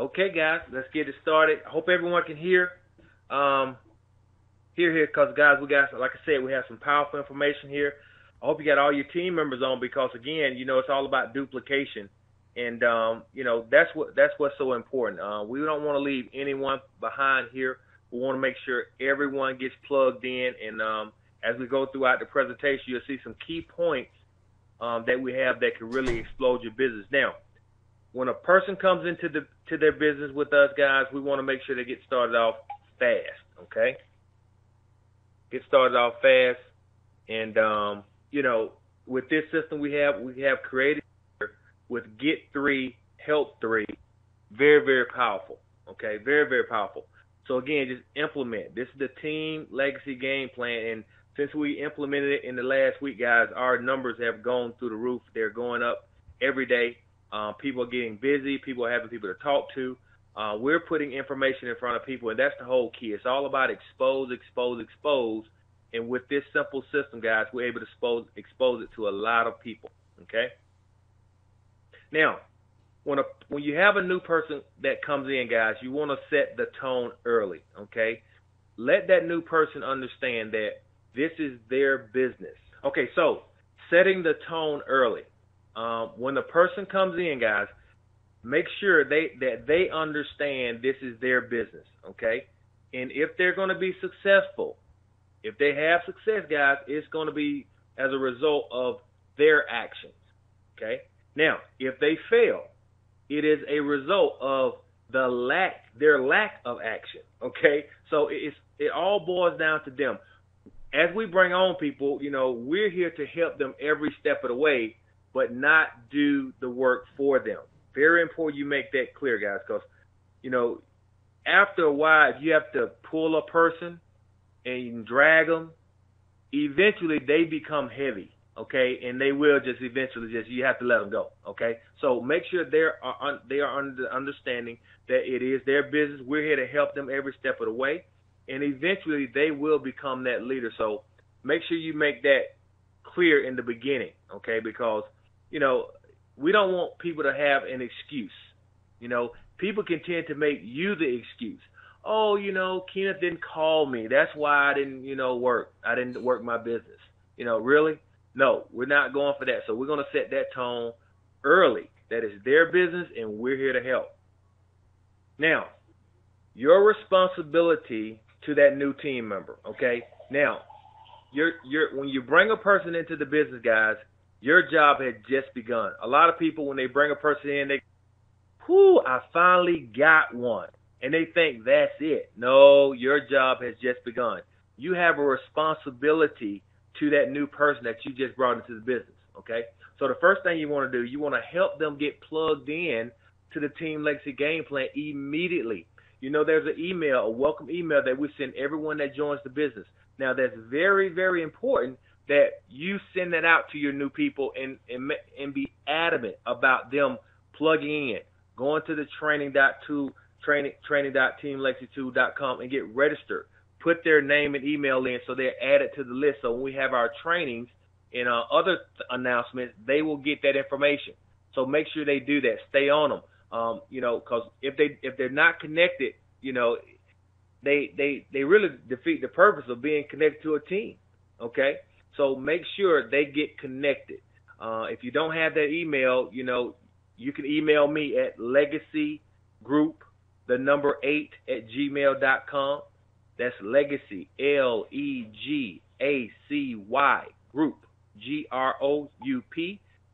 Okay, guys, let's get it started. I hope everyone can hear. Um, here, because guys, we got, like I said, we have some powerful information here. I hope you got all your team members on because again, it's all about duplication, and that's what's so important. We don't want to leave anyone behind here. We want to make sure everyone gets plugged in, and as we go throughout the presentation, you'll see some key points that we have that can really explode your business. Now, when a person comes into their business with us, guys, we want to make sure they get started off fast. Okay, get started off fast, and with this system we have created with Get 3, Help 3, very, very powerful. Okay, very, very powerful. So again, just implement. This is the Team Legacy game plan, and since we implemented it in the last week, guys, our numbers have gone through the roof. They're going up every day. People are getting busy. People are having people to talk to. We're putting information in front of people, and that's the whole key. It's all about expose, expose, expose. And with this simple system, guys, we're able to expose it to a lot of people. Okay. Now, when you have a new person that comes in, guys, you want to set the tone early. Okay. Let that new person understand that this is their business. Okay. So setting the tone early. When the person comes in, guys, make sure that they understand this is their business. Okay. And if they're going to be successful, if they have success, guys, it's going to be as a result of their actions, okay? Now, if they fail, it is a result of their lack of action, okay? So it all boils down to them. As we bring on people, we're here to help them every step of the way, but not do the work for them. Very important you make that clear, guys, because, after a while, if you have to pull a person and drag them, eventually they become heavy, okay? And they will just eventually you have to let them go, okay? So make sure they are under the understanding that it is their business. We're here to help them every step of the way, and eventually they will become that leader. So make sure you make that clear in the beginning, okay? Because, we don't want people to have an excuse. People can tend to make you the excuse. Oh, Kenneth didn't call me. That's why I didn't, work. I didn't work my business. Really? No, we're not going for that. So we're going to set that tone early. That is their business, and we're here to help. Now, your responsibility to that new team member, okay? Now, when you bring a person into the business, guys, your job had just begun. A lot of people, when they bring a person in, I finally got one. And they think that's it. No, your job has just begun. You have a responsibility to that new person that you just brought into the business, okay? So the first thing you want to do, you want to help them get plugged in to the Team Legacy game plan immediately. There's an email, a welcome email that we send everyone that joins the business. Now, that's very, very important that you send that out to your new people and be adamant about them plugging in, going to the training.teamlegacy2.com and get registered. Put their name and email in so they're added to the list. So when we have our trainings and other announcements, they will get that information. So make sure they do that. Stay on them. Because if they're not connected, they really defeat the purpose of being connected to a team. Okay, so make sure they get connected. If you don't have that email, you can email me at legacygroup8@gmail.com. That's legacy, LEGACY group, GROUP,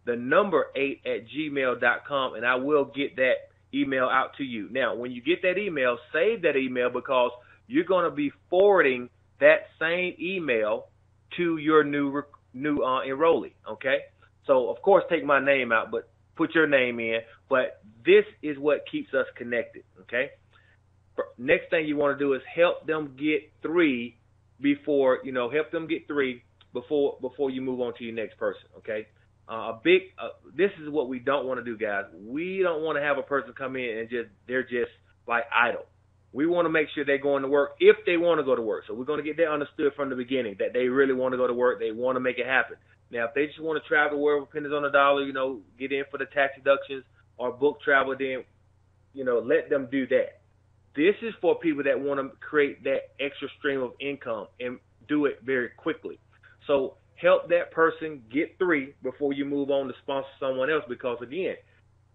8@gmail.com, and I will get that email out to you. Now, when you get that email, save that email because you're going to be forwarding that same email to your new enrollee, okay? So, of course, take my name out, but put your name in. But this is what keeps us connected, okay? Next thing you want to do is help them get three before you move on to your next person, okay? This is what we don't want to do, guys. We don't want to have a person come in and they're just like idle. We want to make sure they're going to work if they want to go to work. So we're going to get that understood from the beginning that they really want to go to work. They want to make it happen. Now, if they just want to travel wherever pennies on the dollar, get in for the tax deductions or book travel, then let them do that. This is for people that want to create that extra stream of income and do it very quickly. So help that person get 3 before you move on to sponsor someone else, because again,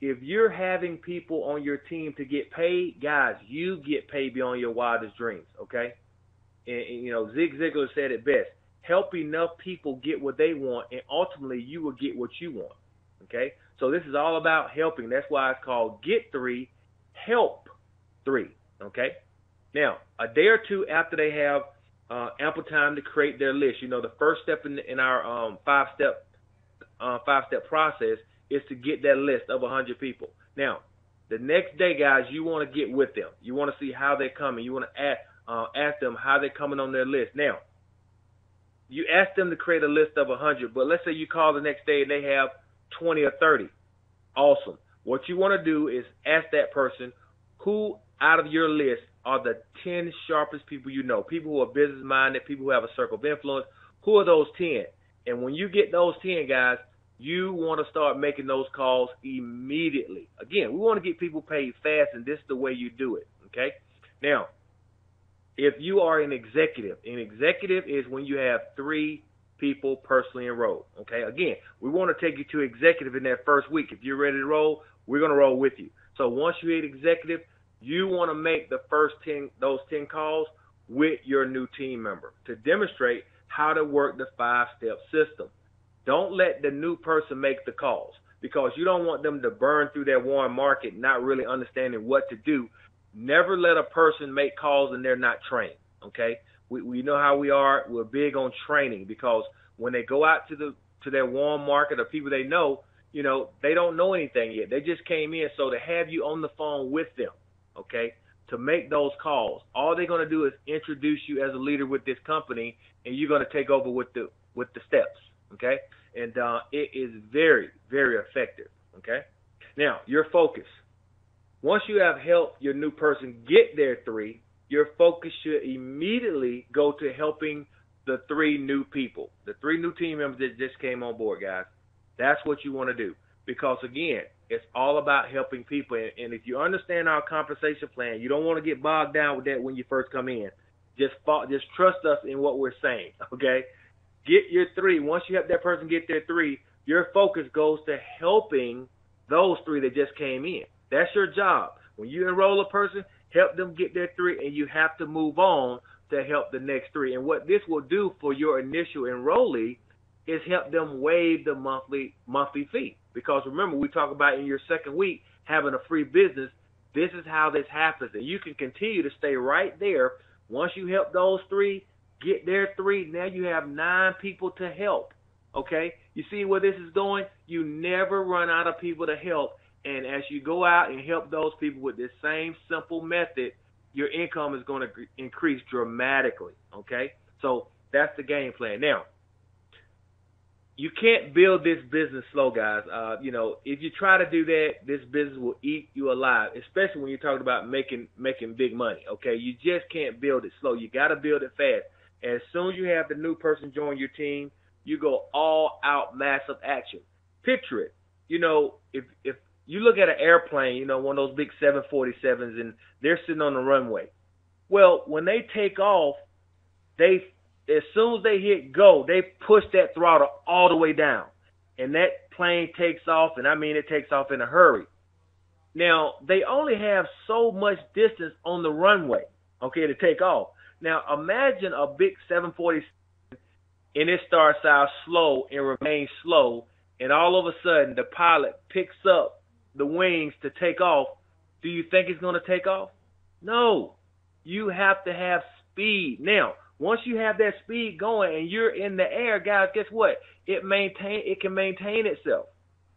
if you're having people on your team to get paid, guys, you get paid beyond your wildest dreams, okay? And Zig Ziglar said it best. Help enough people get what they want, and ultimately you will get what you want, okay? So this is all about helping. That's why it's called Get 3, Help 3, okay? Now, a day or two after they have ample time to create their list, the first step in our five-step process is to get that list of 100 people. Now, the next day, guys, you want to get with them. You want to see how they're coming. You want to ask them how they're coming on their list. Now, you ask them to create a list of 100, but let's say you call the next day and they have 20 or 30. Awesome. What you want to do is ask that person, who out of your list are the 10 sharpest people you know, people who are business-minded, people who have a circle of influence. Who are those 10? And when you get those 10, guys, you want to start making those calls immediately. Again, we want to get people paid fast, and this is the way you do it, okay? Now, if you are an executive is when you have 3 people personally enrolled, okay? Again, we want to take you to executive in that first week. If you're ready to roll, we're going to roll with you. So once you hit executive, you want to make the first 10 calls with your new team member to demonstrate how to work the 5-step system. Don't let the new person make the calls, because you don't want them to burn through that warm market, not really understanding what to do. Never let a person make calls and they're not trained, okay? We know how we are. We're big on training, because when they go out to their warm market or people they know, they don't know anything yet. They just came in. So to have you on the phone with them, okay, to make those calls, all they're going to do is introduce you as a leader with this company, and you're going to take over with the steps, okay? And it is very, very effective, okay? Now, your focus. Once you have helped your new person get their 3, your focus should immediately go to helping the 3 new people, the 3 new team members that just came on board, guys. That's what you want to do, because, again, it's all about helping people. And if you understand our compensation plan, you don't want to get bogged down with that when you first come in. Just trust us in what we're saying, okay? Get your 3. Once you help that person get their 3, your focus goes to helping those 3 that just came in. That's your job. When you enroll a person, help them get their 3, and you have to move on to help the next 3. And what this will do for your initial enrollee is help them waive the monthly fee. Because remember, we talk about in your second week having a free business. This is how this happens. And you can continue to stay right there. Once you help those 3, get their 3, now you have 9 people to help, okay? You see where this is going? You never run out of people to help. And as you go out and help those people with this same simple method, your income is going to increase dramatically, okay? So that's the game plan. Now, you can't build this business slow, guys. If you try to do that, this business will eat you alive, especially when you're talking about making big money, okay? You just can't build it slow. You got to build it fast. As soon as you have the new person join your team, you go all out massive action. Picture it. If you look at an airplane, one of those big 747s, and they're sitting on the runway. Well, when they take off, as soon as they hit go, they push that throttle all the way down. And that plane takes off, and I mean it takes off in a hurry. Now, they only have so much distance on the runway, okay, to take off. Now, imagine a big 747 and it starts out slow and remains slow, and all of a sudden the pilot picks up the wings to take off. Do you think it's going to take off? No. You have to have speed. Now, once you have that speed going and you're in the air, guys, guess what? It can maintain itself.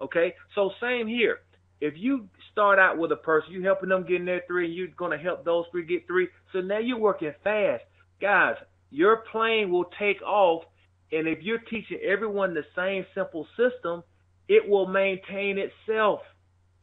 Okay? So same here. If you start out with a person, you're helping them get in their 3, and you're going to help those 3 get 3. So now you're working fast. Guys, your plane will take off, and if you're teaching everyone the same simple system, it will maintain itself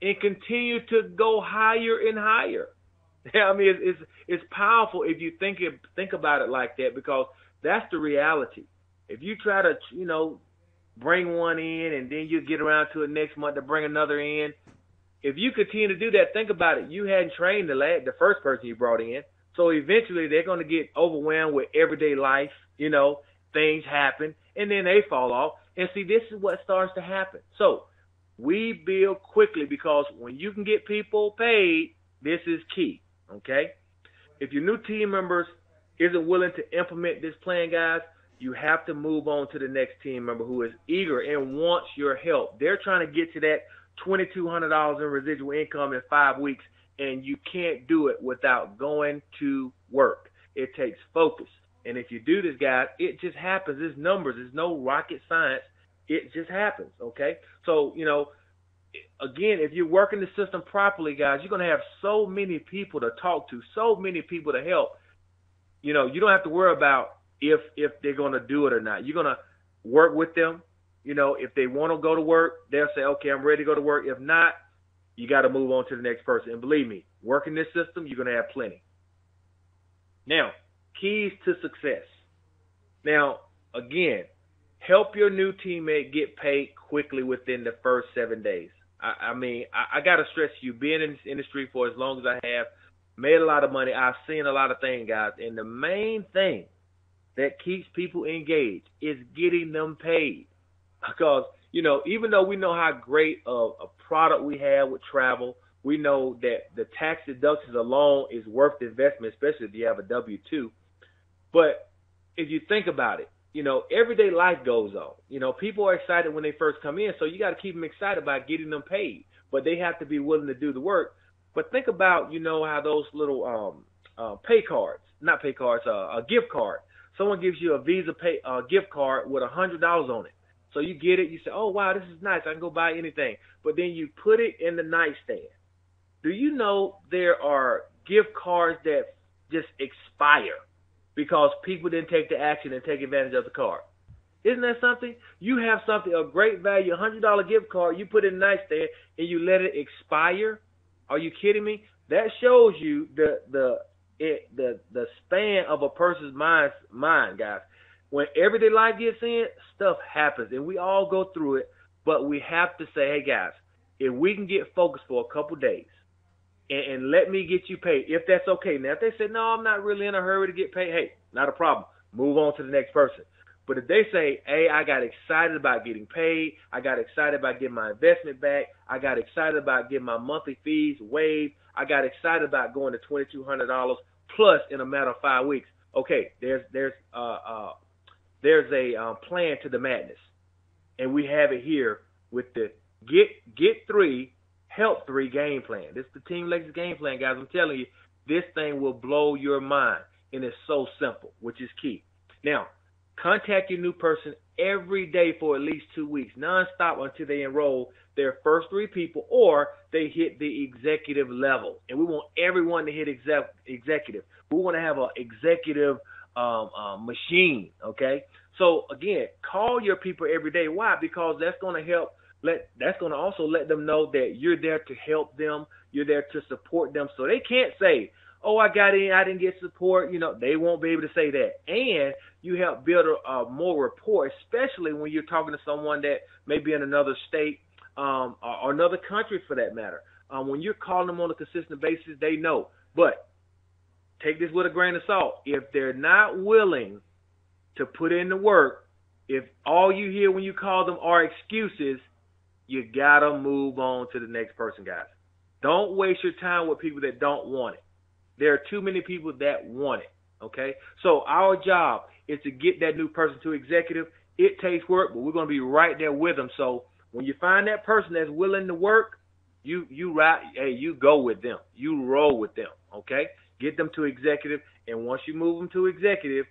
and continue to go higher and higher. I mean, it's powerful if you think about it like that, because that's the reality. If you try to, bring one in and then you get around to it next month to bring another in, if you continue to do that, think about it. You hadn't trained the first person you brought in, so eventually they're going to get overwhelmed with everyday life. Things happen, and then they fall off. And see, this is what starts to happen. So we build quickly because when you can get people paid, this is key. Okay? If your new team members isn't willing to implement this plan, guys, you have to move on to the next team member who is eager and wants your help. They're trying to get to that $2,200 in residual income in 5 weeks, and you can't do it without going to work. It takes focus. And if you do this, guys, it just happens. It's numbers. There's no rocket science. It just happens, okay? So, again, if you're working the system properly, guys, you're going to have so many people to talk to, so many people to help. You don't have to worry about if they're going to do it or not. You're going to work with them. If they want to go to work, they'll say, okay, I'm ready to go to work. If not, you got to move on to the next person. And believe me, working this system, you're going to have plenty. Now, keys to success. Now, again, help your new teammate get paid quickly within the first 7 days. I got to stress you, being in this industry for as long as I have, made a lot of money. I've seen a lot of things, guys. And the main thing that keeps people engaged is getting them paid. Because, even though we know how great a product we have with travel, we know that the tax deductions alone is worth the investment, especially if you have a W-2. But if you think about it, everyday life goes on. People are excited when they first come in, so you got to keep them excited by getting them paid. But they have to be willing to do the work. But think about, how those little a gift card. Someone gives you a Visa gift card with $100 on it. So you get it, you say, oh, wow, this is nice. I can go buy anything. But then you put it in the nightstand. Do you know there are gift cards that just expire because people didn't take the action and take advantage of the card? Isn't that something? You have something of great value, $100 gift card, you put it in the nightstand, and you let it expire? Are you kidding me? That shows you the span of a person's mind, guys. When everyday life gets in, stuff happens, and we all go through it, but we have to say, hey, guys, if we can get focused for a couple days and let me get you paid, if that's okay. Now, if they say, no, I'm not really in a hurry to get paid, hey, not a problem. Move on to the next person. But if they say, hey, I got excited about getting paid, I got excited about getting my investment back, I got excited about getting my monthly fees waived, I got excited about going to $2,200 plus in a matter of 5 weeks, okay, there's a plan to the madness. And we have it here with the Get 3, Help 3 game plan. This is the Team Lexus game plan, guys. I'm telling you, this thing will blow your mind. And it's so simple, which is key. Now, contact your new person every day for at least 2 weeks, nonstop until they enroll their first 3 people or they hit the executive level. And we want everyone to hit executive. We want to have an executive machine, okay? So, again, call your people every day. Why? Because that's going to help. That's going to also let them know that you're there to help them. You're there to support them. So they can't say, oh, I got in, I didn't get support. They won't be able to say that. And you help build a more rapport, especially when you're talking to someone that may be in another state or another country for that matter. When you're calling them on a consistent basis, they know. But take this with a grain of salt. If they're not willing to put in the work, if all you hear when you call them are excuses, you got to move on to the next person, guys. Don't waste your time with people that don't want it. There are too many people that want it, okay? So our job is to get that new person to executive. It takes work, but we're going to be right there with them. So when you find that person that's willing to work, you go with them. You roll with them, okay? Get them to executive, and once you move them to executive,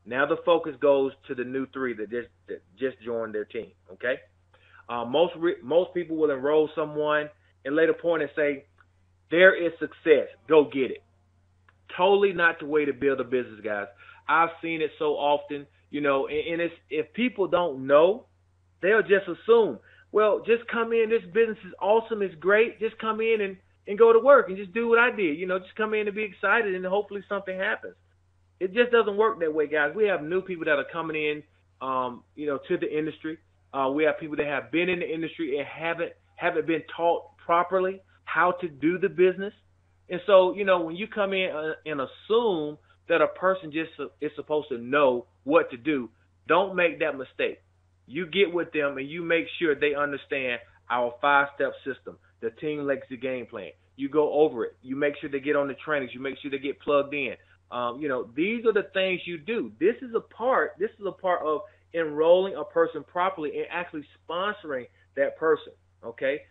now the focus goes to the new 3 that just joined their team, okay? Most people will enroll someone and later point and say, there is success. Go get it. Totally not the way to build a business, guys. I've seen it so often, and if people don't know, they'll just assume, well, just come in. This business is awesome. It's great. Just come in and go to work and just do what I did. Just come in and be excited and hopefully something happens. It just doesn't work that way, guys. We have new people that are coming in, to the industry. We have people that have been in the industry and haven't been taught properly. how to do the business. And so, when you come in and assume that a person just is supposed to know what to do, don't make that mistake. You get with them and you make sure they understand our 5-step system, the team legacy game plan. You go over it. You make sure they get on the trainings. You make sure they get plugged in. These are the things you do. This is a part of enrolling a person properly and actually sponsoring that person. Okay?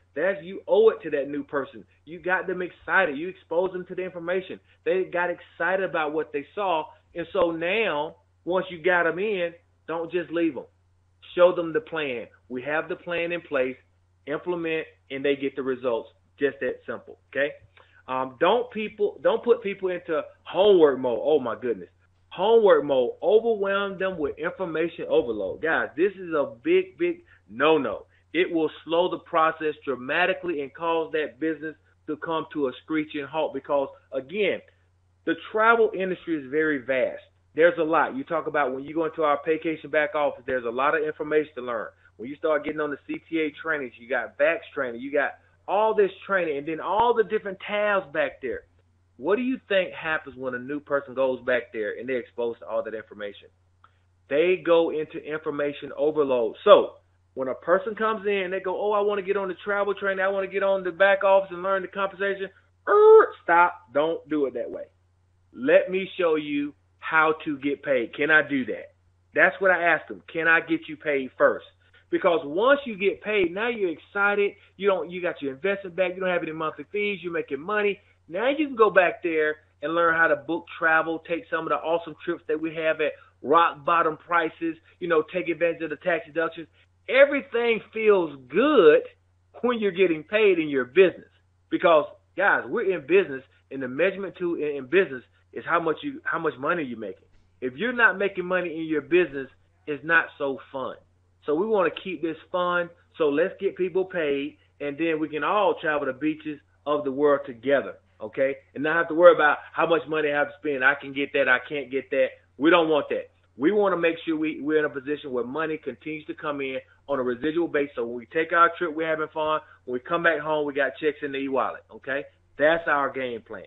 You owe it to that new person. You got them excited. You exposed them to the information. They got excited about what they saw. And so now, once you got them in, don't just leave them. Show them the plan. We have the plan in place. Implement, and they get the results. Just that simple. Okay? Don't put people into homework mode. Oh my goodness. Homework mode. Overwhelm them with information overload. Guys, this is a big, big no-no. It will slow the process dramatically and cause that business to come to a screeching halt because, again, the travel industry is very vast. There's a lot. You talk about when you go into our Paycation back office, there's a lot of information to learn. When you start getting on the CTA trainings, you got VAX training, you got all this training, and then all the different tabs back there. What do you think happens when a new person goes back there and they're exposed to all that information? They go into information overload. So when a person comes in, they go, I want to get on the travel training, I want to get on the back office and learn the compensation. Stop. Don't do it that way. Let me show you how to get paid. Can I do that? That's what I asked them. Can I get you paid first? Because once you get paid, now you're excited. You got your investment back. You don't have any monthly fees. You're making money. Now you can go back there and learn how to book travel, take some of the awesome trips that we have at rock bottom prices, take advantage of the tax deductions. Everything feels good when you're getting paid in your business. Because, guys, we're in business, and the measurement tool in business is how much money you're making. If you're not making money in your business, it's not so fun. So we want to keep this fun. So let's get people paid, and then we can all travel the beaches of the world together, okay? And not have to worry about how much money I have to spend. I can get that. I can't get that. We don't want that. We want to make sure we're in a position where money continues to come in on a residual basis. So when we take our trip, we're having fun. When we come back home, we got checks in the e-wallet, okay? That's our game plan.